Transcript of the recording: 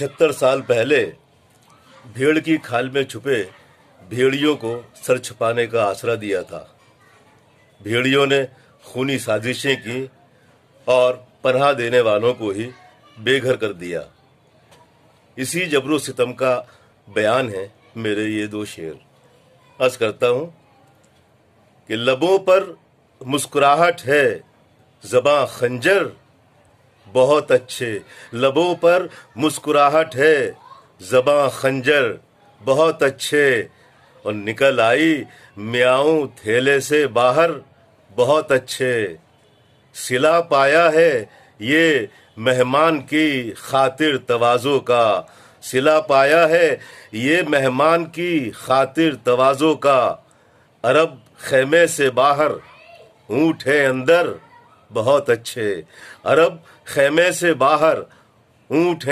75 साल पहले भेड़ की खाल में छुपे भेड़ियों को सर छुपाने का आसरा दिया था। भेड़ियों ने खूनी साजिशें की और पनाह देने वालों को ही बेघर कर दिया। इसी जबरो सितम का बयान है मेरे ये दो शेर। अर्ज करता हूं कि लबों पर मुस्कुराहट है, ज़बां खंजर बहुत अच्छे। लबों पर मुस्कुराहट है, ज़बां खंजर बहुत अच्छे। और निकल आई म्याऊं थैले से बाहर बहुत अच्छे। सिला पाया है ये मेहमान की खातिर तवाज़ो का। सिला पाया है ये मेहमान की खातिर तवाज़ो का। अरब खेमे से बाहर ऊँट है अंदर बहुत अच्छे। अरब खेमे से बाहर ऊँट है